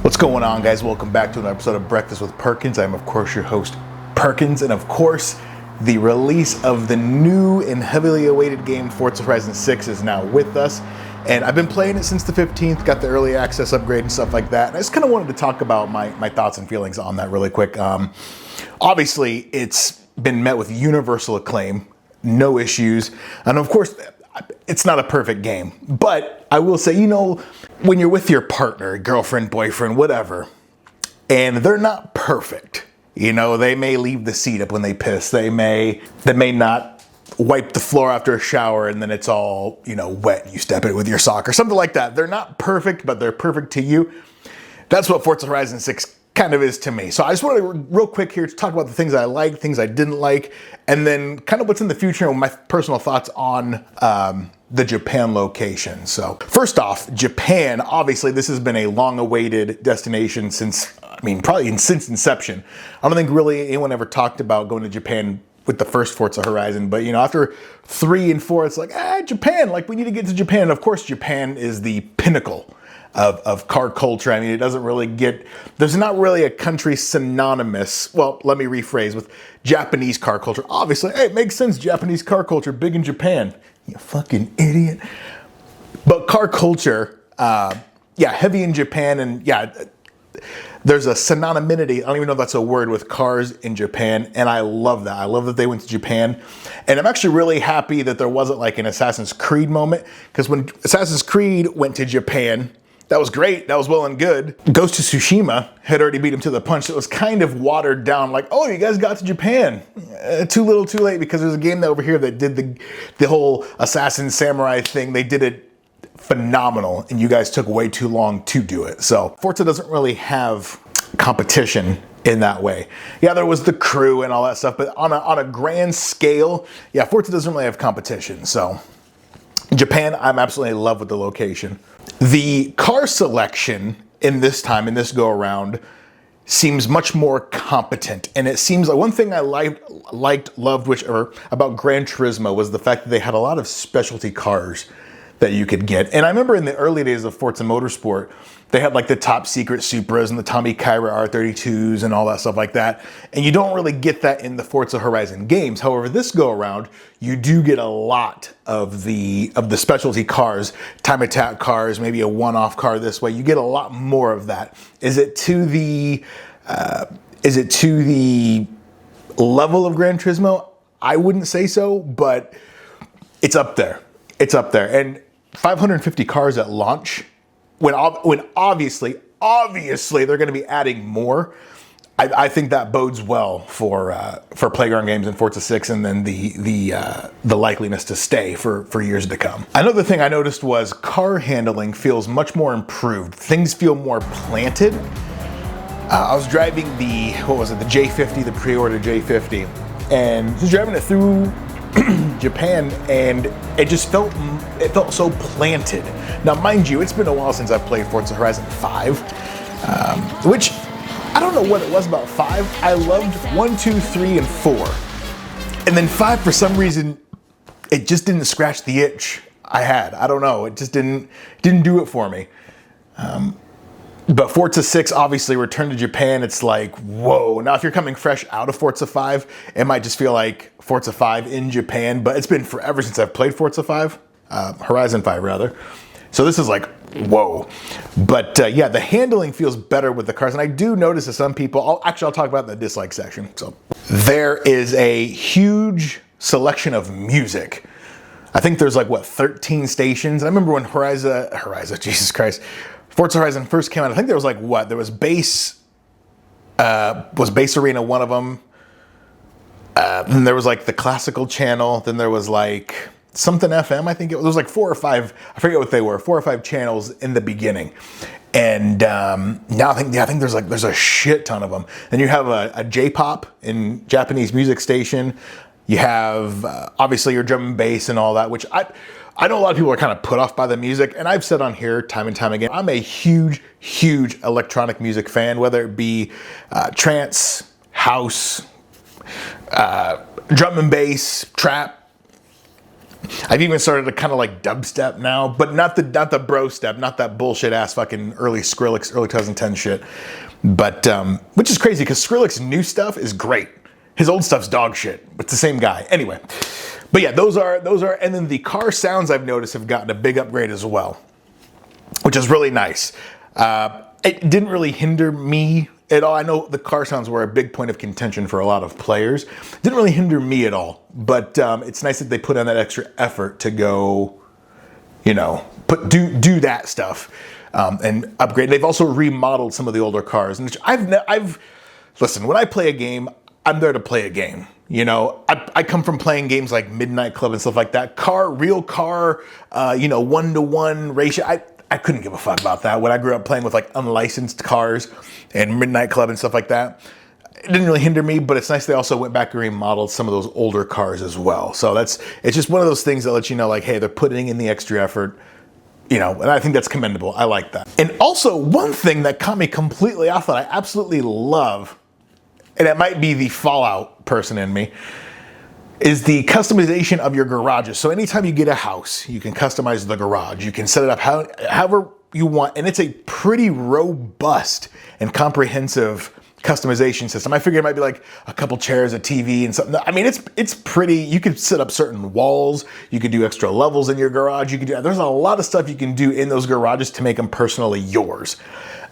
What's going on, guys? Welcome back to another episode of Breakfast with Perkins. I'm, of course, your host, Perkins, and of course, the release of the new and heavily awaited game Forza Horizon 6 is now with us. And I've been playing it since the 15th, got the early access upgrade and stuff like that. And I just kind of wanted to talk about my thoughts and feelings on that really quick. Obviously, it's been met with universal acclaim, no issues. And of course, it's not a perfect game, but I will say, when you're with your partner, girlfriend, boyfriend, whatever, and they're not perfect, they may leave the seat up when they piss. They may not wipe the floor after a shower and then it's all, wet and you step in it with your sock or something like that. They're not perfect, but they're perfect to you. That's what Forza Horizon 6 kind of is to me. So I just wanted to real quick here to talk about the things I liked, things I didn't like, and then kind of what's in the future and my personal thoughts on the Japan location. So first off, Japan, obviously this has been a long-awaited destination since inception. I don't think really anyone ever talked about going to Japan with the first Forza Horizon, but after 3 and 4, it's like, Japan, we need to get to Japan. And of course, Japan is the pinnacle of car culture. I mean, it doesn't really there's not really a country synonymous, well, let me rephrase, with Japanese car culture. Obviously, hey, it makes sense, Japanese car culture, big in Japan. You fucking idiot. But car culture, heavy in Japan, and there's a synonymity, I don't even know if that's a word, with cars in Japan, and I love that. I love that they went to Japan, and I'm actually really happy that there wasn't like an Assassin's Creed moment, because when Assassin's Creed went to Japan, that was great, that was well and good. Ghost of Tsushima had already beat him to the punch. It was kind of watered down, like, oh, you guys got to Japan. Too little, too late, because there's a game over here that did the whole assassin samurai thing. They did it phenomenal, and you guys took way too long to do it. So Forza doesn't really have competition in that way. Yeah, there was the crew and all that stuff, but on a grand scale, Forza doesn't really have competition. So Japan, I'm absolutely in love with the location. The car selection in this go around seems much more competent, and it seems like one thing I loved, whichever, about Gran Turismo was the fact that they had a lot of specialty cars that you could get. And I remember in the early days of Forza Motorsport, they had like the top secret Supras and the Tommy Kyra R32s and all that stuff like that. And you don't really get that in the Forza Horizon games. However, this go around, you do get a lot of the specialty cars, time attack cars, maybe a one-off car this way. You get a lot more of that. Is it to the level of Gran Turismo? I wouldn't say so, but it's up there. It's up there. And 550 cars at launch, when obviously they're going to be adding more. I think that bodes well for playground games in Forza 6, and then the likeliness to stay for years to come. Another thing I noticed was car handling feels much more improved. Things feel more planted. I was driving the J50, the pre-order J50, and just driving it through Japan, and it felt so planted. Now, mind you, it's been a while since I've played Forza Horizon 5, which I don't know what it was about 5. I loved 1, 2, 3, and 4, and then 5 for some reason it just didn't scratch the itch I had. I don't know. It just didn't do it for me. But Forza 6, obviously, Return to Japan, it's like, whoa. Now, if you're coming fresh out of Forza 5, it might just feel like Forza 5 in Japan, but it's been forever since I've played Forza 5, Horizon 5, rather. So this is like, whoa. But the handling feels better with the cars, and I do notice that some people, I'll talk about it in the dislike section. So there is a huge selection of music. I think there's 13 stations. I remember when Jesus Christ, Forza Horizon first came out, I think there was there was Bass Arena, one of them. Then there was the classical channel. Then there was something FM, I think it was. There was 4 or 5, I forget what they were, 4 or 5 channels in the beginning. And now I think there's a shit ton of them. Then you have a J-pop and Japanese music station. You have obviously your drum and bass and all that, which I know a lot of people are kind of put off by the music, and I've said on here time and time again, I'm a huge electronic music fan, whether it be trance, house, drum and bass, trap, I've even started to kind of like dubstep now, but not the bro step, not that bullshit ass fucking early Skrillex, early 2010 shit. But which is crazy because Skrillex's new stuff is great. His old stuff's dog shit. It's the same guy. Anyway, but yeah, those are, and then the car sounds I've noticed have gotten a big upgrade as well, which is really nice. It didn't really hinder me at all. I know the car sounds were a big point of contention for a lot of players. Didn't really hinder me at all, but it's nice that they put on that extra effort to go, you know, do that stuff and upgrade. They've also remodeled some of the older cars, and I've listen, when I play a game, I'm there to play a game. You know, I come from playing games like Midnight Club and stuff like that. Real car, you know, 1-to-1 ratio. I couldn't give a fuck about that when I grew up playing with like unlicensed cars and Midnight Club and stuff like that. It didn't really hinder me, but it's nice they also went back and remodeled some of those older cars as well. So it's just one of those things that lets you know, like, hey, they're putting in the extra effort, you know, and I think that's commendable. I like that. And also one thing that caught me completely off that I absolutely love, and it might be the Fallout person in me, is the customization of your garages. So anytime you get a house, you can customize the garage. You can set it up however you want, and it's a pretty robust and comprehensive customization system. I figure it might be like a couple chairs, a TV, and something. I mean, it's pretty. You could set up certain walls. You could do extra levels in your garage. You could do. There's a lot of stuff you can do in those garages to make them personally yours,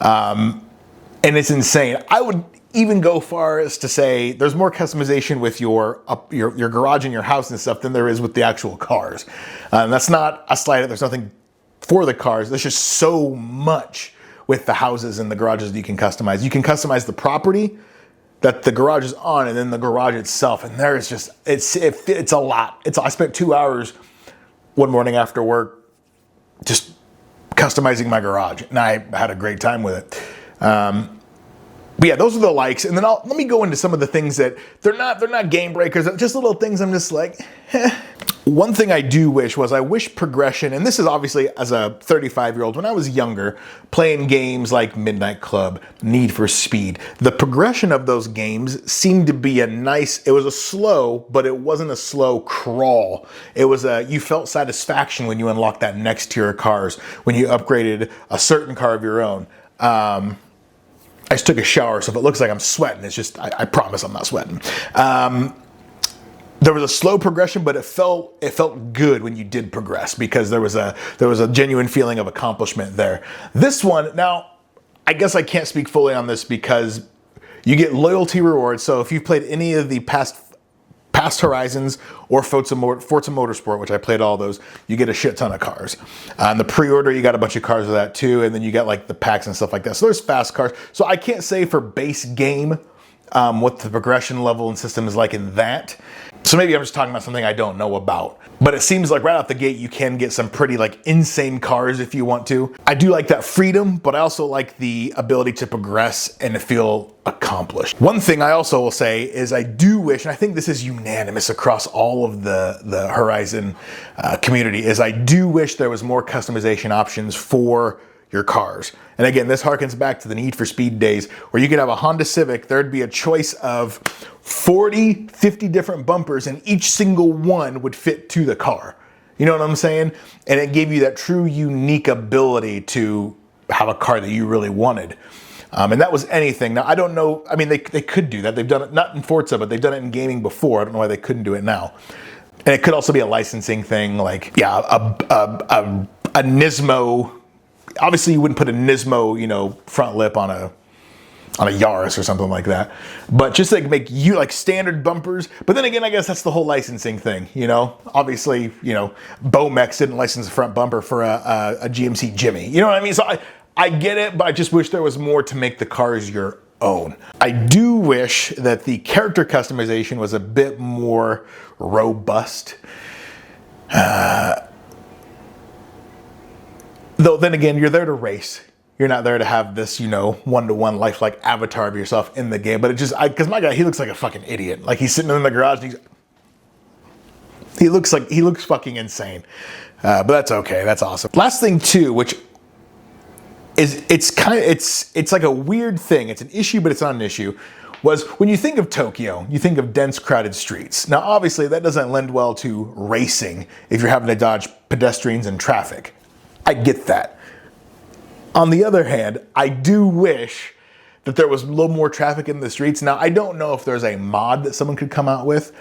and it's insane. I would even go far as to say there's more customization with your garage and your house and stuff than there is with the actual cars. And that's not a slight. There's nothing for the cars. There's just so much with the houses and the garages that you can customize. You can customize the property that the garage is on, and then the garage itself. And there is just it's a lot. I spent 2 hours one morning after work just customizing my garage, and I had a great time with it. But yeah, those are the likes, and then let me go into some of the things that they're not game breakers, just little things I'm just like, eh. One thing I do wish was I wish progression, and this is obviously as a 35-year-old, when I was younger, playing games like Midnight Club, Need for Speed, the progression of those games seemed to be it was a slow, but it wasn't a slow crawl. It was you felt satisfaction when you unlocked that next tier of cars, when you upgraded a certain car of your own. I just took a shower, so if it looks like I'm sweating, it's just, I promise I'm not sweating. There was a slow progression, but it felt good when you did progress because there was a genuine feeling of accomplishment there. This one, now, I guess I can't speak fully on this because you get loyalty rewards. So if you've played any of the past Horizons or Forza Motorsport, which I played all those, you get a shit ton of cars. On the pre-order, you got a bunch of cars with that too, and then you get like the packs and stuff like that. So there's fast cars. So I can't say for base game what the progression level and system is like in that. So maybe I'm just talking about something I don't know about. But it seems like right out the gate, you can get some pretty like insane cars if you want to. I do like that freedom, but I also like the ability to progress and to feel accomplished. One thing I also will say is I do wish, and I think this is unanimous across all of the Horizon community, is I do wish there was more customization options for your cars. And again, this harkens back to the Need for Speed days where you could have a Honda Civic, there'd be a choice of 40, 50 different bumpers, and each single one would fit to the car. You know what I'm saying? And it gave you that true unique ability to have a car that you really wanted. And that was anything. Now, I don't know, I mean, they could do that. They've done it, not in Forza, but they've done it in gaming before. I don't know why they couldn't do it now. And it could also be a licensing thing, like, yeah, a Nismo. Obviously, you wouldn't put a Nismo, you know, front lip on a Yaris or something like that. But just like make you like standard bumpers. But then again, I guess that's the whole licensing thing, you know. Obviously, you know, Bomex didn't license a front bumper for a GMC Jimmy. You know what I mean? So I get it, but I just wish there was more to make the cars your own. I do wish that the character customization was a bit more robust. Though then again, you're there to race. You're not there to have this, you know, one-to-one lifelike avatar of yourself in the game. But it just, because my guy, he looks like a fucking idiot. Like he's sitting in the garage and he looks fucking insane. But that's okay. That's awesome. Last thing too, which is, it's like a weird thing. It's an issue, but it's not an issue. was when you think of Tokyo, you think of dense, crowded streets. Now, obviously, that doesn't lend well to racing if you're having to dodge pedestrians and traffic. I get that. On the other hand, I do wish that there was a little more traffic in the streets. Now, I don't know if there's a mod that someone could come out with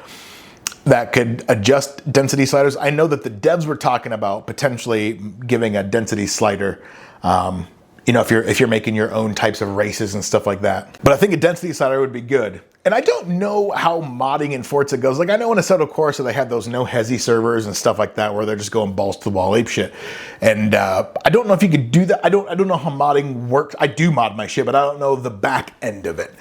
that could adjust density sliders. I know that the devs were talking about potentially giving a density slider, you know, if you're making your own types of races and stuff like that. But I think a density slider would be good. And I don't know how modding in Forza goes. Like, I know in Assetto Corsa they had those no hesi servers and stuff like that where they're just going balls to the wall ape shit. And I don't know if you could do that. I don't know how modding works. I do mod my shit, but I don't know the back end of it.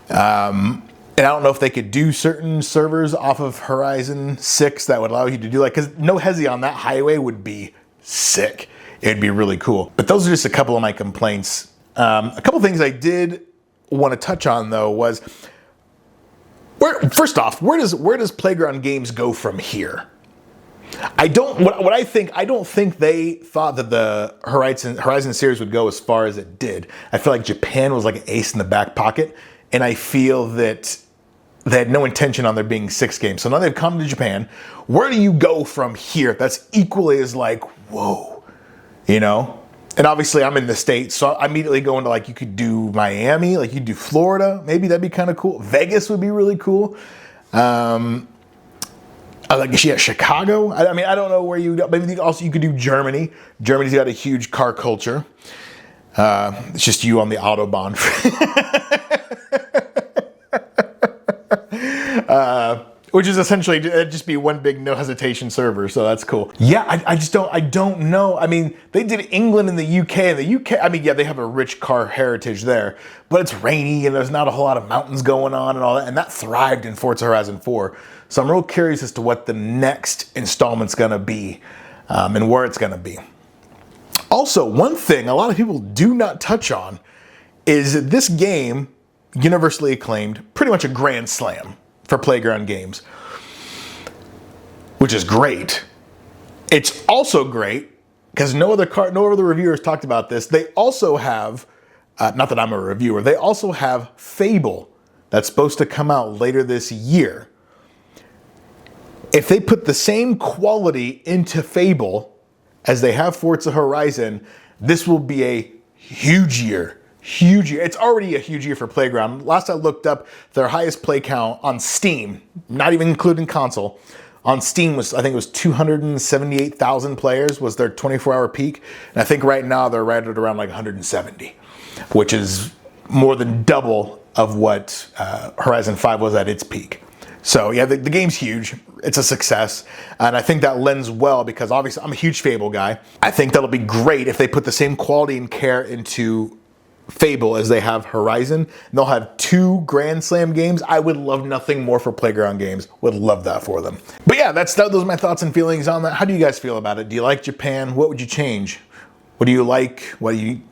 And I don't know if they could do certain servers off of Horizon 6 that would allow you to do, like, because no hesi on that highway would be sick. It'd be really cool. But those are just a couple of my complaints. A couple things I did want to touch on, though, was first off, where does Playground Games go from here? I don't think they thought that the Horizon series would go as far as it did. I feel like Japan was like an ace in the back pocket, and I feel that they had no intention on there being 6 games. So now they've come to Japan. Where do you go from here? That's equally as like, whoa, you know? And obviously I'm in the States, so I immediately go into like, you could do Miami, like you could do Florida. Maybe that'd be kind of cool. Vegas would be really cool. I like, yeah, Chicago. I mean, I don't know where you go. Maybe also you could do Germany. Germany's got a huge car culture. It's just you on the Autobahn. Which is essentially just be one big no hesitation server, so that's cool. Yeah, I don't know. I mean, they did England and the UK, and the UK, I mean, yeah, they have a rich car heritage there, but it's rainy and there's not a whole lot of mountains going on and all that, and that thrived in Forza Horizon 4. So I'm real curious as to what the next installment's gonna be, and where it's gonna be. Also, one thing a lot of people do not touch on is that this game, universally acclaimed, pretty much a grand slam for Playground Games, which is great. It's also great because no other reviewers talked about this. They also have, not that I'm a reviewer, they also have Fable that's supposed to come out later this year. If they put the same quality into Fable as they have Forza Horizon, this will be a huge year. Huge year. It's already a huge year for Playground. Last I looked up, their highest play count on Steam, not even including console, on Steam was, I think it was 278,000 players was their 24-hour peak. And I think right now they're right at around like 170, which is more than double of what Horizon 5 was at its peak. So yeah, the game's huge. It's a success. And I think that lends well because obviously I'm a huge Fable guy. I think that'll be great if they put the same quality and care into Fable as they have Horizon. And they'll have 2 Grand Slam games. I would love nothing more for Playground Games. Would love that for them. But yeah, those are my thoughts and feelings on that. How do you guys feel about it? Do you like Japan? What would you change? What do you like? What do you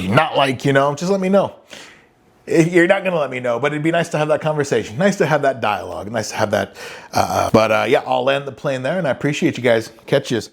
not like? You know, just let me know. You're not going to let me know, but it'd be nice to have that conversation. Nice to have that dialogue. Nice to have that. But yeah, I'll land the plane there, and I appreciate you guys. Catch yous.